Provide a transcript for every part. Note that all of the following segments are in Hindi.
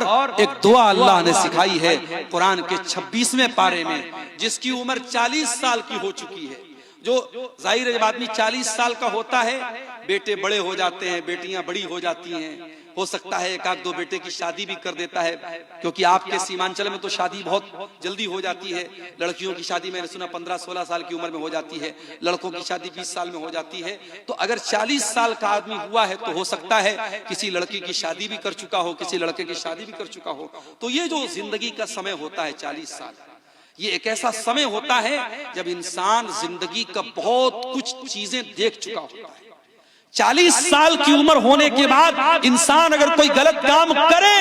और एक दुआ अल्लाह ने सिखाई है कुरान के 26वें पारे में, जिसकी उम्र 40 साल की हो चुकी है। जो जाहिर है जब आदमी 40 साल का होता है, बेटे बड़े हो जाते हैं, बेटियां बड़ी हो जाती हैं, हो सकता है एक आध दो बेटे की शादी भी कर देता है, क्योंकि आपके सीमांचल में तो शादी बहुत जल्दी हो जाती है। लड़कियों की शादी मैंने सुना 15-16 साल की उम्र में हो जाती है, लड़कों की शादी 20 साल में हो जाती है। तो अगर 40 साल का आदमी हुआ है तो हो सकता है किसी लड़की की शादी भी कर चुका हो, किसी लड़के की शादी भी कर चुका हो। तो ये जो जिंदगी का समय होता है 40 साल, ये एक ऐसा समय होता है जब इंसान जिंदगी का बहुत कुछ चीजें देख चुका होता है। 40 साल की उम्र होने के बाद इंसान अगर कोई गलत काम करे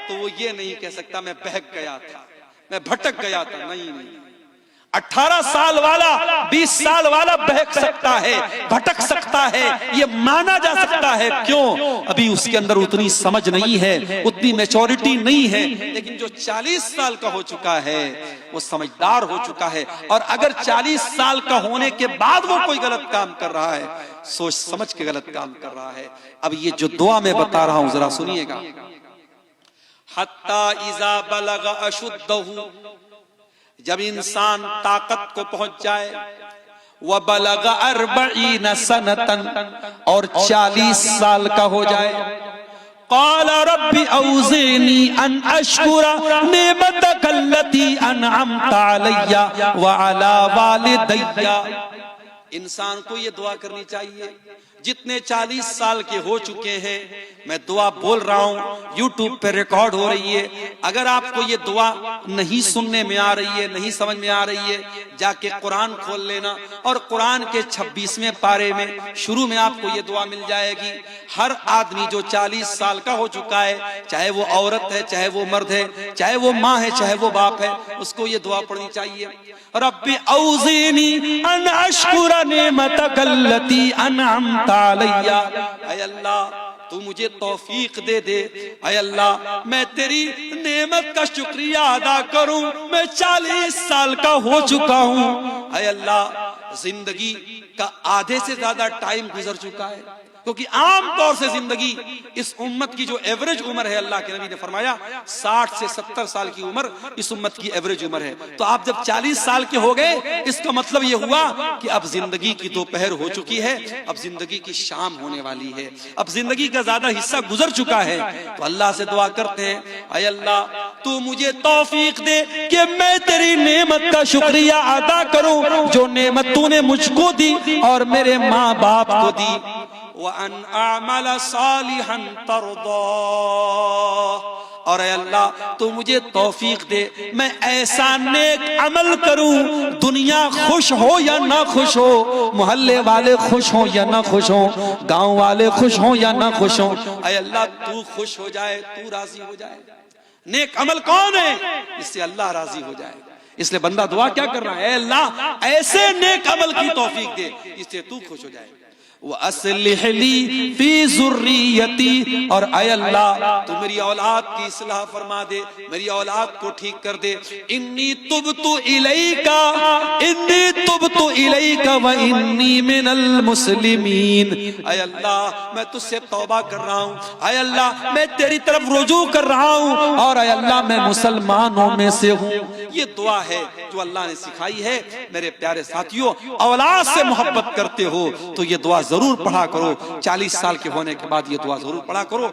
तो वो ये नहीं कह सकता मैं बहक गया था, मैं भटक गया था। नहीं, 18 साल वाला 20 साल वाला बहक सकता है, भटक सकता है, ये माना जा सकता है। क्यों? अभी उसके अंदर उतनी समझ नहीं है, उतनी मैच्योरिटी नहीं है। लेकिन जो 40 साल का हो चुका है वो समझदार हो चुका है। और अगर 40 साल का होने के बाद वो कोई गलत काम कर रहा है, सोच समझ के गलत काम कर रहा है। अब ये जो दुआ मैं बता रहा हूं जरा सुनिएगा। हत्ता इज़ा बलग अशुद्धहु, जब इंसान ताकत को पहुंच जाए, व बलग 40 सनतन, और 40 साल का हो जाए, क़ाल रब्बी औज़िनी अन अश्कुरा निअमतक अल्लती अनअमत अलैया व अला वालिदैया। इंसान को ये दुआ करनी चाहिए। जितने 40 साल के हो चुके हैं, मैं दुआ बोल रहा हूं, यूट्यूब पे रिकॉर्ड हो रही है। अगर आपको ये दुआ नहीं सुनने में आ रही है, नहीं समझ में आ रही है, जाके कुरान खोल लेना और कुरान के 26वें पारे में शुरू में आपको ये दुआ मिल जाएगी। हर आदमी जो 40 साल का हो चुका है, चाहे वो औरत है, चाहे वो मर्द है, चाहे वो माँ है, चाहे वो बाप है, उसको ये दुआ पढ़नी चाहिए। रब्बी औज़िनी अन अश्कुरा निअमतक अल्लती अनअमत अलैया। ऐ अल्लाह तू मुझे तौफीक दे दे, ऐ अल्लाह मैं तेरी नेमत का शुक्रिया अदा करूं। मैं 40 साल का हो चुका हूं, ऐ अल्लाह जिंदगी का आधे से ज्यादा टाइम गुजर चुका है, क्योंकि आम तौर से जिंदगी इस उम्मत की जो एवरेज उम्र है, अल्लाह के नबी ने फरमाया 60 से 70 साल की उम्र इस उम्मत की एवरेज उम्र है। तो आप जब 40 साल के हो गए, इसका मतलब ये हुआ कि अब जिंदगी की दोपहर हो चुकी है, अब जिंदगी की शाम होने वाली है, अब जिंदगी का ज्यादा हिस्सा गुजर चुका है। तो अल्लाह से दुआ करते हैं, ऐ अल्लाह तू मुझे तौफीक दे कि मैं तेरी नेमत का शुक्रिया अदा करूं, जो नेमत तूने मुझको दी और मेरे माँ बाप को दी। वअन अअमल सालिहन तर्दा, और अल्लाह तो मुझे तौफीक दे मैं ऐसा नेक अमल करूं, दुनिया खुश हो या ना खुश हो, मोहल्ले वाले खुश हो या ना खुश हो, गांव वाले खुश हो या ना खुश हो, ऐ अल्लाह तू खुश हो जाए, तू राजी हो जाए। नेक अमल कौन है? इससे अल्लाह राजी हो जाए। इसलिए बंदा दुआ क्या कर रहा है? अल्लाह ऐसे नेक अमल की तौफीक दे इससे तू खुश हो जाए। वो अस्लिह ली फी ज़ुर्रियती, और ऐ अल्लाह तू मेरी औलाद की इस्लाह फरमा दे, मेरी औलाद को ठीक कर दे। इन्नी तुबतु इलैका, इन्नी तुबतु इलैका व इन्नी मिनल मुस्लिमीन। ऐ अल्लाह मैं तुझसे तौबा कर रहा हूँ, ऐ अल्लाह मैं तेरी तरफ रुजू कर रहा हूँ, और ऐ अल्लाह मैं मुसलमानों में से हूँ। ये दुआ है जो अल्लाह ने सिखाई है। मेरे प्यारे साथियों, औलाद से मोहब्बत करते हो तो ये दुआ जरूर पढ़ा करो। 40 साल के होने के बाद ये दुआ जरूर पढ़ा करो।